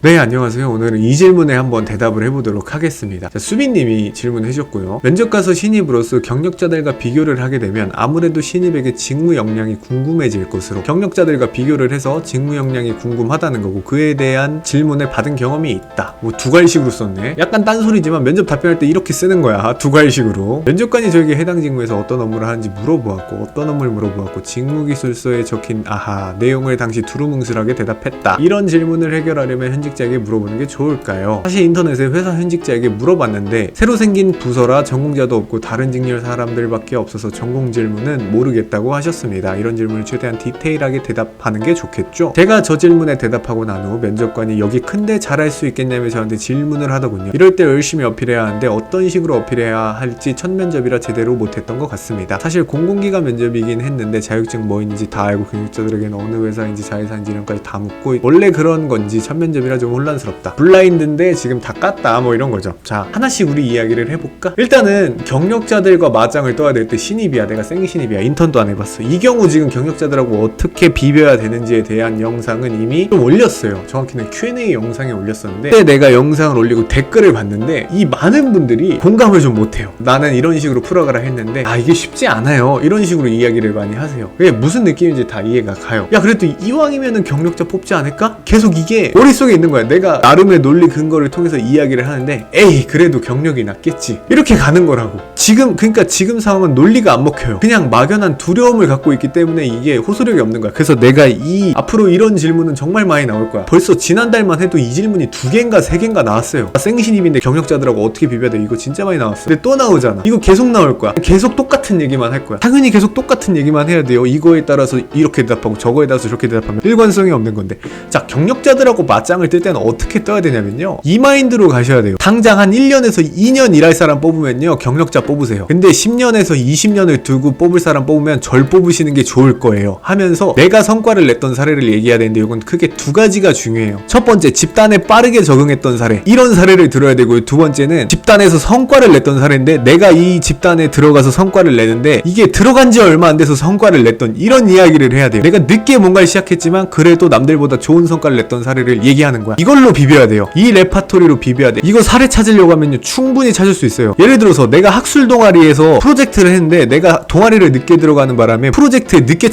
네, 안녕하세요. 오늘은 이 질문에 한번 대답을 해보도록 하겠습니다. 자, 수빈님이 질문해 주셨고요. 면접 가서 신입으로서 경력자들과 비교를 하게 되면 아무래도 신입에게 직무 역량이 궁금해질 것으로 경력자들과 비교를 해서 직무 역량이 궁금하다는 거고, 그에 대한 질문을 받은 경험이 있다. 뭐 두괄식으로 썼네. 약간 딴소리지만 면접 답변할 때 이렇게 쓰는 거야. 두괄식으로. 면접관이 저에게 해당 직무에서 어떤 업무를 하는지 물어보았고, 어떤 업무를 물어보았고, 직무기술서에 적힌 내용을 당시 두루뭉술하게 대답했다. 이런 질문을 해결하려면 현직자에게 물어보는 게 좋을까요? 사실 인터넷에 회사 현직자에게 물어봤는데 새로 생긴 부서라 전공자도 없고 다른 직렬 사람들밖에 없어서 전공 질문은 모르겠다고 하셨습니다. 이런 질문을 최대한 디테일하게 대답하는 게 좋겠죠? 제가 저 질문에 대답하고 난 후 면접관이 여기 큰데 잘할 수 있겠냐며 저한테 질문을 하더군요. 이럴 때 열심히 어필해야 하는데 어떤 식으로 어필해야 할지 첫 면접이라 제대로 못했던 것 같습니다. 사실 공공기관 면접이긴 했는데 자격증 뭐 있는지 다 알고 경력자들에게는 어느 회사인지 자회사인지 이런까지 다 묻고 원래 그런 건지 첫 면접이라 좀 혼란스럽다. 블라인드인데 지금 다 깠다 뭐 이런 거죠. 자, 하나씩 우리 이야기를 해볼까? 일단은 경력자들과 맞짱을 떠야 될 때 신입이야, 내가 생신입이야, 인턴도 안 해봤어. 이 경우 지금 경력자들하고 어떻게 비벼야 되는지에 대한 영상은 이미 좀 올렸어요. 정확히는 Q&A 영상에 올렸었는데 그때 내가 영상을 올리고 댓글을 봤는데 이 많은 분들이 공감을 좀 못해요. 나는 이런 식으로 풀어가라 했는데 이게 쉽지 않아요, 이런 식으로 이야기를 많이 하세요. 그게 무슨 느낌인지 다 이해가 가요. 야, 그래도 이왕이면은 경력자 뽑지 않을까? 계속 이게 머릿속에 있는 거야. 내가 나름의 논리 근거를 통해서 이야기를 하는데 에이, 그래도 경력이 낫겠지, 이렇게 가는 거라고. 그러니까 지금 상황은 논리가 안 먹혀요. 그냥 막연한 두려움을 갖고 있기 때문에 이게 호소력이 없는 거야. 그래서 내가 앞으로 이런 질문은 정말 많이 나올 거야. 벌써 지난달만 해도 이 질문이 2개인가 3개인가 나왔어요. 생신입인데 경력자들하고 어떻게 비벼야 돼, 이거 진짜 많이 나왔어. 근데 또 나오잖아. 이거 계속 나올 거야. 계속 똑같은 얘기만 할 거야. 당연히 계속 똑같은 얘기만 해야 돼요. 이거에 따라서 이렇게 대답하고 저거에 따라서 저렇게 대답하면 일관성이 없는 건데, 자, 경력자들하고 맞짱을 뜰 때는 어떻게 떠야 되냐면요, 이 마인드로 가셔야 돼요. 당장 한 1년에서 2년 일할 사람 뽑으면요, 경력자 뽑으세요. 근데 10년에서 20년을 두고 뽑을 사람 뽑으면 절 뽑으시는 게 좋을 거예요 하면서 내가 성과를 냈던 사례를 얘기해야 되는데, 이건 크게 2가지가 중요해요. 첫 번째, 집단에 빠르게 적응했던 사례, 이런 사례를 들어야 되고요. 두 번째는 집단에서 성과를 냈던 사례인데 내가 이 집단에 들어가서 성과를 내는데 이게 들어간 지 얼마 안 돼서 성과를 냈던, 이런 이야기를 해야 돼요. 내가 늦게 뭔가를 시작했지만 그래도 남들보다 좋은 성과를 냈던 사례를 얘기하는 거야. 이걸로 비벼야 돼요. 이 레파토리로 비벼야 돼. 이거 사례 찾으려고 하면요, 충분히 찾을 수 있어요. 예를 들어서 내가 학술 동아리에서 프로젝트를 했는데 내가 동아리를 늦게 들어가는 바람에 프로젝트에 늦게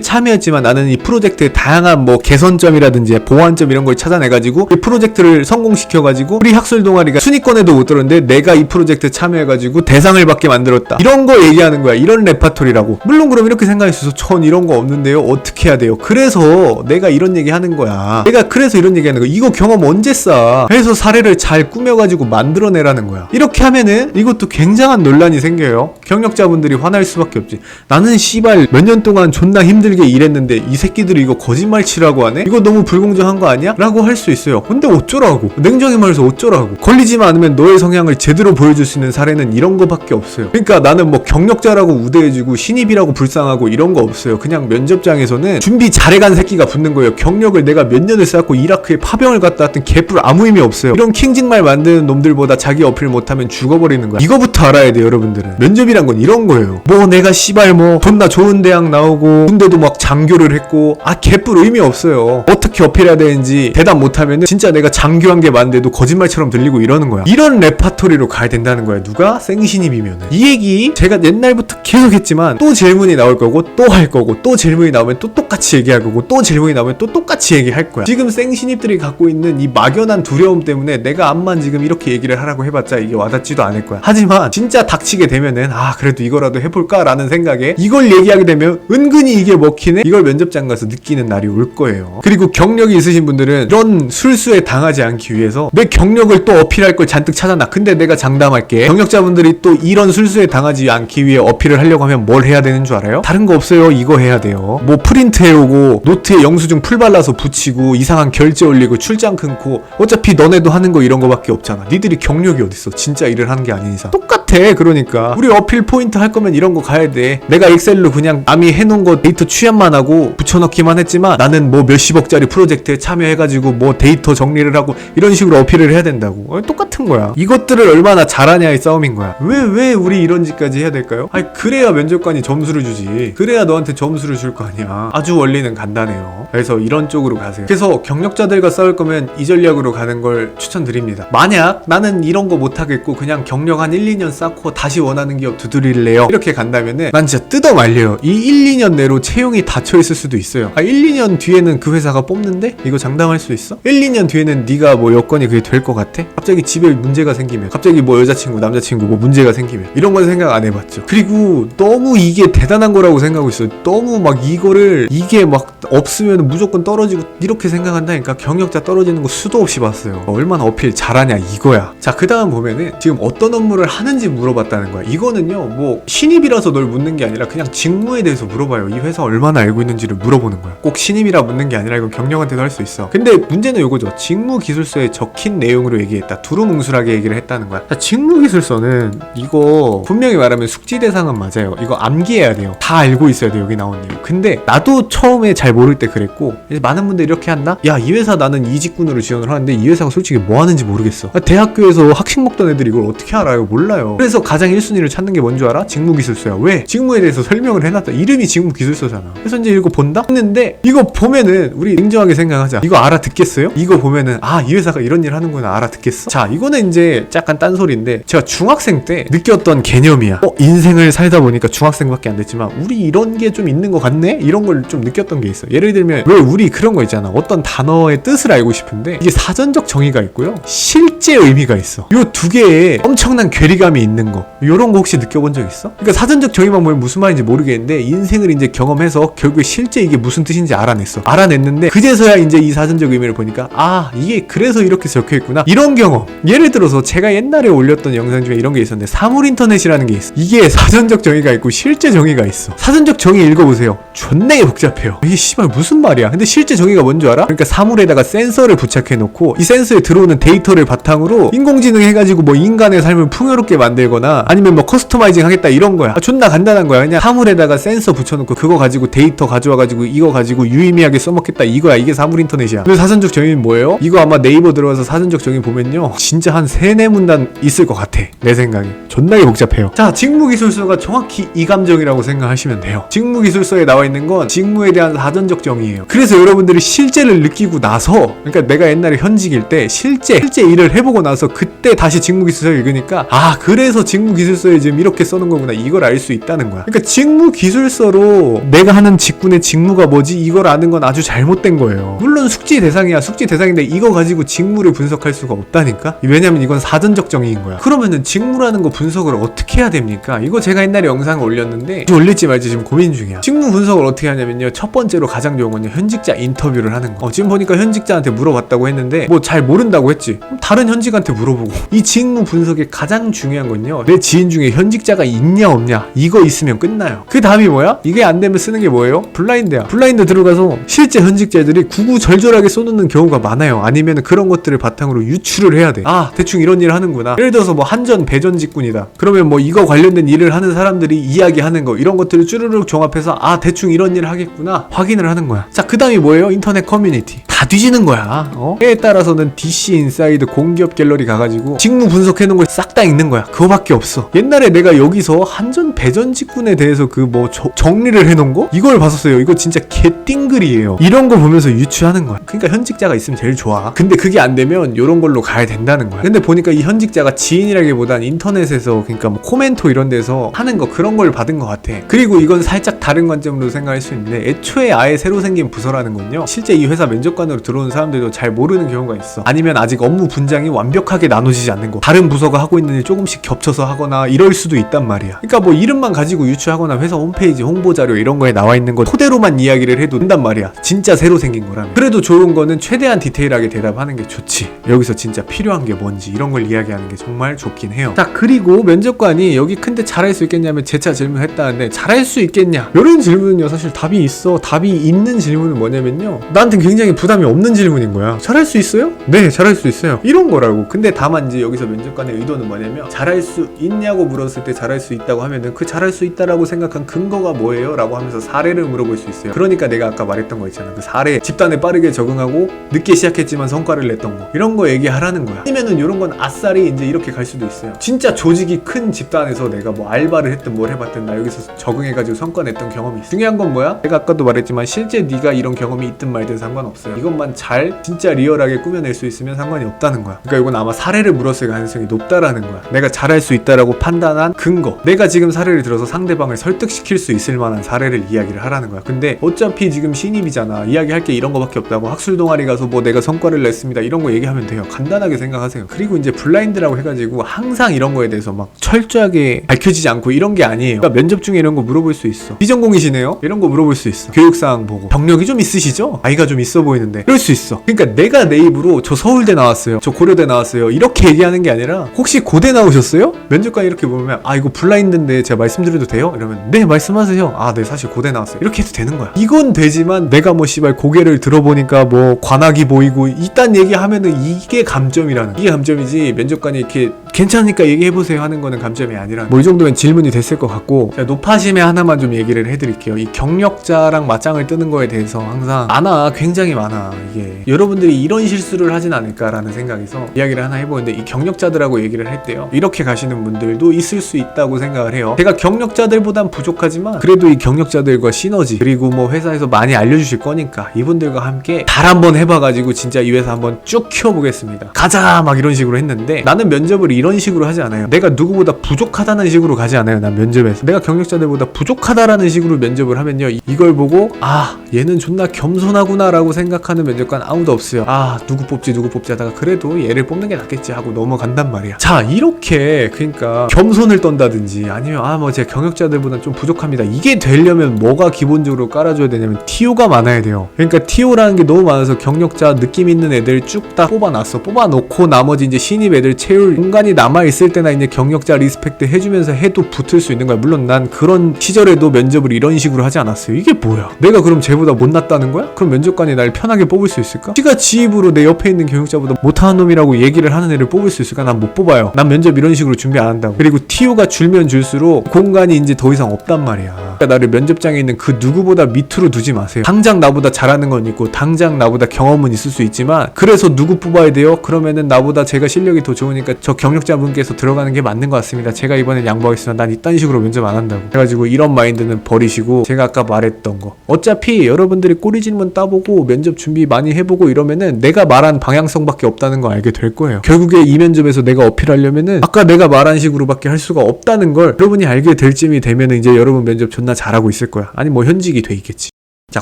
참여했지만 나는 이 프로젝트의 다양한 뭐 개선점이라든지 보완점 이런 걸 찾아내가지고 이 프로젝트를 성공시켜가지고 우리 학술 동아리가 순위권에도 못 들었는데 내가 이 프로젝트에 참여해가지고 대상을 받게 만들었다. 이런 거 얘기하는 거야. 이런 레파토리라고. 물론 그럼 이렇게 생각할 수 있어. 전 이런 거 없는데요, 어떻게 해야 돼요? 그래서 내가 이런 얘기 하는 거야. 그래서 이런 얘기 하는 거야. 이거 경험 언제 쌓아? 그래서 사례를 잘 꾸며가지고 만들어내라는 거야. 이렇게 하면은 이것도 굉장한 논란이 생겨요. 경력자분들이 화날 수밖에 없지. 나는 씨발 몇 년 동안 존나 힘들게 일했는데 이 새끼들이 이거 거짓말 치라고 하네? 이거 너무 불공정한 거 아니야? 라고 할 수 있어요. 근데 어쩌라고? 냉정히 말해서 어쩌라고? 걸리지만 않으면 너의 성향을 제대로 보여줄 수 있는 사례는 이런 거밖에 없어요. 그러니까 나는 뭐 경력자라고 우대해주고 신입이라고 불쌍하고 이런 거 없어요. 그냥 면접장에서는 준비 잘해간 새끼가 붙는 거예요. 경력을 내가 몇 년을 쌓고 이라크에 파병을 갔다 왔던 개뿔 아무 의미 없어요. 이런 킹직말 만드는 놈들보다 자기 어필 못하면 죽어버리는 거야. 이거부터 알아야 돼요, 여러분들은. 면접이란 건 이런 거예요. 뭐 내가 씨발 뭐 존나 좋은 대학 나오고 군대도 막 장교를 했고 개뿔 의미 없어요. 어떻게 어필해야 되는지 대답 못하면은 진짜 내가 장교한 게 맞는데도 거짓말처럼 들리고 이러는 거야. 이런 레파토리로 가야 된다는 거야. 누가? 생신입이면은. 이 얘기 제가 옛날부터 계속 했지만 또 질문이 나올 거고 또 할 거고 또 질문이 나오면 또 똑같이 얘기할 거고 또 질문이 나오면 또 똑같이 얘기할 거야. 지금 생신입들이 갖고 있는 이 막연한 두려움 때문에 내가 암만 지금 이렇게 얘기를 하라고 해봤자 이게 와닿지도 않을 거야. 하지만 진짜 닥치게 되면은 그래도 이거라도 해볼까 라는 생각에 이걸 얘기하게 되면 은근히 이게 먹히네? 이걸 면접장 가서 느끼는 날이 올 거예요. 그리고 경력이 있으신 분들은 이런 술수에 당하지 않기 위해서 내 경력을 또 어필할 걸 잔뜩 찾아놔. 근데 내가 장담할게, 경력자분들이 또 이런 술수에 당하지 않기 위해 어필을 하려고 하면 뭘 해야 되는 줄 알아요? 다른 거 없어요. 이거 해야 돼요. 뭐 프린트 해오고 노트에 영수증 풀 발라서 붙이고 이상한 결제 올리고 출장 끊고, 어차피 너네도 하는 거 이런 거밖에 없잖아. 니들이 경력이 어딨어? 진짜 일을 하는 게 아닌 이상. 똑같아. 그러니까 우리 어필 포인트 할 거면 이런 거 가야 돼. 내가 엑셀로 그냥 남이 해놓은 거 데이터 취합만 하고 붙여넣기만 했지만 나는 뭐 몇십억짜리 프로젝트에 참여해가지고 뭐 데이터 정리를 하고 이런 식으로 어필을 해야 된다고. 똑같은 거야. 이것들을 얼마나 잘하냐의 싸움인 거야. 왜 우리 이런 짓까지 해야 될까요? 그래야 면접관이 점수를 주지. 그래야 너한테 점수를 줄 거 아니야. 아주 원리는 간단해요. 그래서 이런 쪽으로 가세요. 그래서 경력자들과 싸울 거면 이 전략으로 가는 걸 추천드립니다. 만약 나는 이런 거 못하겠고 그냥 경력 한 1, 2년 쌓고 다시 원하는 기업 두드릴래요 이렇게 간다면은 난 진짜 뜯어 말려요. 이 1, 2년 내로 채용이 닫혀 있을 수도 있어요. 1, 2년 뒤에는 그 회사가 뽑는데 이거 장담할 수 있어? 1, 2년 뒤에는 네가 뭐 여건이 그게 될 것 같아? 갑자기 집에 문제가 생기면, 갑자기 뭐 여자친구 남자친구 뭐 문제가 생기면, 이런 건 생각 안 해봤죠. 그리고 너무 이게 대단한 거라고 생각하고 있어요. 너무 막 이거를 이게 막 없으면 무조건 떨어지고 이렇게 생각한다니까. 경력자 떨어지는 거 수도 없이 봤어요. 얼마나 어필 잘하냐 이거야. 자, 그 다음 보면은 지금 어떤 업무를 하는지 물어봤다는 거야. 이거는요 뭐 신입이라서 널 묻는 게 아니라 그냥 직무에 대해서 물어봐요. 이 회사 얼마나 알고 있는지를 물어보는 거야. 꼭 신입이라 묻는 게 아니라 이건 경력한테도 할 수 있어. 근데 문제는 요거죠. 직무기술서에 적힌 내용으로 얘기했다. 두루뭉술하게 얘기를 했다는 거야. 자, 직무기술서는 이거 분명히 말하면 숙지 대상은 맞아요. 이거 암기해야 돼요. 다 알고 있어야 돼 여기 나온 내용. 근데 나도 처음에 잘 모를 때 그랬고, 이제 많은 분들이 이렇게 한다? 야, 이 회사 나는 이직군으로 지원을 하는데 이 회사가 솔직히 뭐 하는지 모르겠어. 대학교에서 학식 먹던 애들이 이걸 어떻게 알아요? 몰라요. 그래서 가장 1순위를 찾는 게 뭔 줄 알아? 직무기술서야. 왜? 직무에 대해서 설명을 해놨다. 이름이 직무기술서잖아. 그래서 이제 이거 본다? 했는데 이거 보면은 우리 냉정하게 생각하자. 이거 알아듣겠어요? 이거 보면은 아, 이 회사가 이런 일 하는구나 알아듣겠어? 자, 이거는 이제 약간 딴소리인데 제가 중학생 때 느꼈던 개념이야. 인생을 살다 보니까 중학생밖에 안 됐지만 우리 이런 게 좀 있는 것 같네? 이런 걸 좀 느꼈던 게 있어. 예를 들면 왜 우리 그런 거 있잖아. 어떤 단어의 뜻을 알고 싶은데 이게 사전적 정의가 있고요 실제 의미가 있어. 요 두 개에 엄청난 괴리감이 있는 거, 요런 거 혹시 느껴본 적 있어? 그러니까 사전적 정의만 보면 무슨 말인지 모르겠는데 인생을 이제 경험해서 결국에 실제 이게 무슨 뜻인지 알아냈는데 그제서야 이제 이 사전적 의미를 보니까 아, 이게 그래서 이렇게 적혀있구나, 이런 경험. 예를 들어서 제가 옛날에 올렸던 영상 중에 이런 게 있었는데 사물인터넷이라는 게 있어. 이게 사전적 정의가 있고 실제 정의가 있어. 사전적 정의 읽어보세요. 존나게 복잡해요. 이게 씨발 무슨 말이야. 근데 실제 정의가 뭔 줄 알아? 그러니까 사물에다가 센서를 부착해놓고 이 센서에 들어오는 데이터를 바탕으로 인공지능 해가지고 뭐 인간의 삶을 풍요롭게 만들거나 아니면 뭐 커스터마이징 하겠다 이런 거야. 존나 간단한 거야. 그냥 사물에다가 센서 붙여놓고 그거 가지고 데이터 가져와가지고 이거 가지고 유의미하게 써먹겠다 이거야. 이게 사물인터넷이야. 근데 사전적 정의는 뭐예요? 이거 아마 네이버 들어가서 사전적 정의 보면요 진짜 한 3-4문단 있을 것 같아. 내 생각에 존나게 복잡해요. 자, 직무기술서가 정확히 이 감정이라고 생각하시면 돼요. 직무기술서에 나와 있는 건 직무에 대한 사전적 정의예요. 그래서 여러분들이 실제를 느끼고 나서, 그러니까 내가 옛날에 현직일 때 실제 일을 해보고 나서 그때 다시 직무기술서를 읽으니까 아, 그래서 직무기술서에 지금 이렇게 써놓은 거구나 이걸 알 수 있다는 거야. 그러니까 직무기술서로 내가 하는 직군의 직무가 뭐지 이걸 아는 건 아주 잘못된 거예요. 물론 숙지 대상이야. 숙지 대상인데 이거 가지고 직무를 분석할 수가 없다니까. 왜냐면 이건 사전적 정의인 거야. 그러면은 직무라는 거 분석을 어떻게 해야 됩니까? 이거 제가 옛날에 영상을 올렸는데 올릴지 말지 지금 고민 중이야. 직무 분석을 어떻게 하냐면요, 첫 번째로 가장 좋은 건요 현직자 인터뷰를 하는 거. 지금 보니까 현직자한테 물어봤다고 했는데 뭐 잘 모른다고 했지. 다른 현직한테 물어보고. 이 직무 분석의 가장 중요한 건요, 내 지인 중에 현직자가 있냐 없냐 이거 있으면 끝나요. 그 다음이 뭐야? 이게 안 되면 쓰는 게 뭐예요? 블라인드야. 블라인드 들어가서 실제 현직자들이 구구절절하게 써놓는 경우가 많아요. 아니면 그런 것들을 바탕으로 유추를 해야 돼. 아, 대충 이런 일을 하는구나. 예를 들어서 뭐 한전 배전 직군이다. 그러면 뭐 이거 관련된 일을 하는 사람들이 이야기하는 거, 이런 것들을 쭈르륵 종합해서 아, 대충 이런 일을 하겠구나 확인을 하는 거야. 자, 그 다음이 뭐예요? 인터넷 커뮤니티. 다 뒤지는 거야. 때에 따라서는 DC 인사이드 공기업 갤러리 가가지고 직무 분석해놓은 걸 싹 다 읽는 거야. 그거밖에 없어. 옛날에 내가 여기서 한전 배전 직군에 대해서 그 뭐 정리를 해놓은 거? 이걸 봤었어요. 이거 진짜 개띵글이에요. 이런 거 보면서 유추하는 거야. 그러니까 현직자가 있으면 제일 좋아. 근데 그게 안 되면 이런 걸로 가야 된다는 거야. 근데 보니까 이 현직자가 지인이라기보단 인터넷에서, 그러니까 뭐 코멘토 이런 데서 하는 거, 그런 걸 받은 것 같아. 그리고 이건 살짝 다른 관점으로 생각할 수 있는데, 애초에 아예 새로 생긴 부서라는 건요 실제 이 회사 면접관으로 들어오는 사람들도 잘 모르는 경우가 있어. 아니면 아직 업무 분장이 완벽하게 나눠지지 않는 거, 다른 부서가 하고 있는 일 조금씩 겹쳐서 하거나 이럴 수도 있단 말이야. 그러니까 뭐 이름만 가지고 유추하거나 회사 홈페이지 홍보자료 이런 거에 나와 있는 거 토대로만 이야기를 해도 된단 말이야. 진짜 새로 생긴 거라면. 그래도 좋은 거는 최대한 디테일하게 대답하는 게 좋지. 여기서 진짜 필요한 게 뭔지 이런 걸 이야기하는 게 정말 좋긴 해요. 자, 그리고 면접관이 여기 큰데 잘할 수 있겠냐면 재차 질문했다는데, 잘할 수 있겠냐? 이런 질문은요 사실 답이 있어. 답이 있는 질문은 뭐냐면요, 나한테 굉장히 부담이 없는 질문인 거야. 잘할 수 있어요? 네, 잘할 수 있어요. 이런 거라고. 근데 다만 이제 여기서 면접관의 의도는 뭐냐면, 잘할 수 있냐고 물었을 때 잘할 수 있다고 하면은 그 잘할 수 있다라고 생각한 근거가 뭐예요? 라고 하면서 사례를 물어볼 수 있어요. 그러니까 내가 아까 말했던 거 있잖아. 그 사례, 집단에 빠르게 적응하고 늦게 시작했지만 성과를 냈던 거, 이런 거 얘기하라는 거야. 아니면은 이런 건 아싸리 이제 이렇게 갈 수도 있어요. 진짜 조직이 큰 집단에서 내가 뭐 알바를 했든 뭘 해봤든 나 여기서 적응해가지고 성과 냈던 경험이 있어. 중요한 건 뭐야? 내가 아까도 말했지만 실제 네가 이런 경험이 있든 말든 상관없어요. 이것만 잘 진짜 리얼하게 꾸며낼 수 있으면 상관이 없다는 거야. 그러니까 이건 아마 사례를 물었을 가능성이 높다라는 거야. 내가 잘할 수 있다라고 판단한 근거, 내가 지금 사례를 들어서 상대방을 설득시킬 수 있을 만한 사례를 이야기를 하라는 거야. 근데 어차피 지금 신입이잖아. 이야기할 게 이런 거밖에 없다고. 학술 동아리 가서 뭐 내가 성과를 냈습니다 이런 거 얘기하면 돼요. 간단하게 생각하세요. 그리고 이제 블라인드라고 해가지고 항상 이런 거에 대해서 막 철저하게 밝혀지지 않고 이런 게 아니에요. 그러니까 면접 중에 이런 거 물어볼 수 있어. 비전공이시네요? 이런 거 물어볼 수 있어. 교육사항 보고 경력이 좀 있으시죠? 아이가 좀 있어 보이는데 이럴 수 있어. 그러니까 내가 내 입으로 저 서울대 나왔어요, 저 고려대 나왔어요 이렇게 얘기하는 게 아니라 혹시 고대 나오셨어요? 면접관 이렇게 보면 아 이거 블라인드인데 제가 말씀드려도 돼요? 이러면 네 말씀하세요. 아 네 사실 고대 나왔어요. 이렇게 해도 되는 거야. 이건 되지만 내가 뭐 씨발 고개를 들어보니까 뭐 관악이 보이고 이딴 얘기하면은 이게 감점이라는 이게 감점이지. 면접관이 이렇게 괜찮으니까 얘기해보세요 하는 거는 감점이 아니라. 뭐 이 정도면 질문이 됐을 것 같고, 자, 노파심에 하나만 좀 얘기를 해드릴게요. 이 경력자랑 맞짱을 뜨는 거에 대해서 항상 굉장히 많아. 이게 여러분들이 이런 실수를 하진 않을까라는 생각에서 이야기를 하나 해보는데, 이 경력자들하고 얘기를 할 때요, 이렇게 가시는 분들도 있을 수 있다고 생각을 해요. 제가 경력자들보단 부족하지만 그래도 이 경력자들과 시너지, 그리고 뭐 회사에서 많이 알려주실 거니까 이분들과 함께 달 한번 해봐가지고 진짜 이 회사 한번 쭉 키워보겠습니다, 가자 막 이런 식으로 했는데, 나는 면접을 이런 식으로 하지 않아요. 내가 누구보다 부족하다는 식으로 가지 않아요. 난 면접에서 내가 경력자들보다 부족하다라는 식으로 면접을 하면요, 이걸 보고 아 얘는 존나 겸손하구나 라고 생각하는 면접관 아무도 없어요. 아 누구 뽑지 하다가 그래도 얘를 뽑는 게 낫겠지 하고 넘어간단 말이야. 자, 이렇게 그러니까 겸손을 떤다든지 아니면 아 뭐 제가 경력자들보다 좀 부족합니다, 이게 되려면 뭐가 기본적으로 깔아줘야 되냐면 TO가 많아야 돼요. 그러니까 TO라는 게 너무 많아서 경력자 느낌 있는 애들 쭉 다 뽑아놓고 나머지 이제 신입 애들 채울 공간이 남아있을 때나 이제 경력자 리스펙트 해주면서 해도 붙을 수 있는 거야. 물론 난 그런 시절에도 면접을 이런 식으로 하지 않았어요. 이게 뭐야? 내가 그럼 쟤보다 못났다는 거야? 그럼 면접관이 날 편하게 뽑을 수 있을까? 지가 지 입으로 내 옆에 있는 경력자보다 못하는 놈이라고 얘기를 하는 애를 뽑을 수 있을까? 난 못 뽑아요. 난 면접 이런 식으로 준비 안 한다고. 그리고 TO가 줄면 줄수록 공간이 이제 더 이상 없단 말이야. 그러니까 나를 면접장에 있는 그 누구보다 밑으로 두지 마세요. 당장 나보다 잘하는 건 있고 당장 나보다 경험은 있을 수 있지만, 그래서 누구 뽑아야 돼요? 그러면은 나보다 제가 실력이 더 좋으니까 저 경력자분께서 들어가는 게 맞는 것 같습니다, 제가 이번엔 양보하겠습니다, 난 이딴 식으로 면접 안 한다고. 그래가지고 이런 마인드는 버리시고, 제가 아까 말했던 거, 어차피 여러분들이 꼬리 질문 따보고 면접 준비 많이 해보고 이러면은 내가 말한 방향성밖에 없다는 거 알게 될 거예요. 결국에 이 면접에서 내가 어필하려면은 아까 내가 말한 식으로밖에 할 수가 없다는 걸 여러분이 알게 될 쯤이 되면은 이제 여러분 면접 존나 잘하고 있을 거야. 아니 뭐 현직이 돼 있겠지. 자,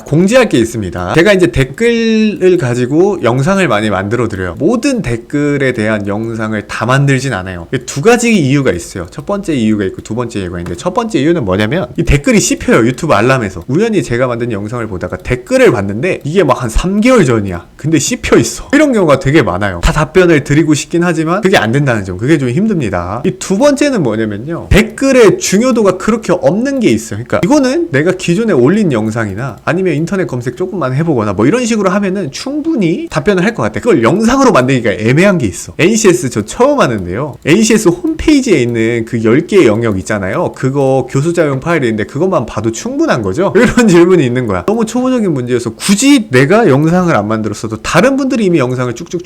공지할 게 있습니다. 제가 이제 댓글을 가지고 영상을 많이 만들어 드려요. 모든 댓글에 대한 영상을 다 만들진 않아요. 두 가지 이유가 있어요. 첫 번째 이유가 있고 두 번째 이유가 있는데, 첫 번째 이유는 뭐냐면 이 댓글이 씹혀요. 유튜브 알람에서. 우연히 제가 만든 영상을 보다가 댓글을 봤는데 이게 막 한 3개월 전이야. 근데 씹혀 있어. 이런 경우가 되게 많아요. 다 답변을 드리고 싶긴 하지만 그게 안 된다는 점, 그게 좀 힘듭니다. 이 두 번째는 뭐냐면요, 댓글의 중요도가 그렇게 없는 게 있어요. 그러니까 이거는 내가 기존에 올린 영상이나 아니면 인터넷 검색 조금만 해보거나 뭐 이런 식으로 하면은 충분히 답변을 할 것 같아. 그걸 영상으로 만들기가 애매한 게 있어. NCS 저 처음 하는데요, NCS 홈페이지에 있는 그 10개의 영역 있잖아요. 그거 교수자용 파일인데 그것만 봐도 충분한 거죠? 이런 질문이 있는 거야. 너무 초보적인 문제여서 굳이 내가 영상을 안 만들었어도 다른 분들이 이미 영상을 쭉쭉쭉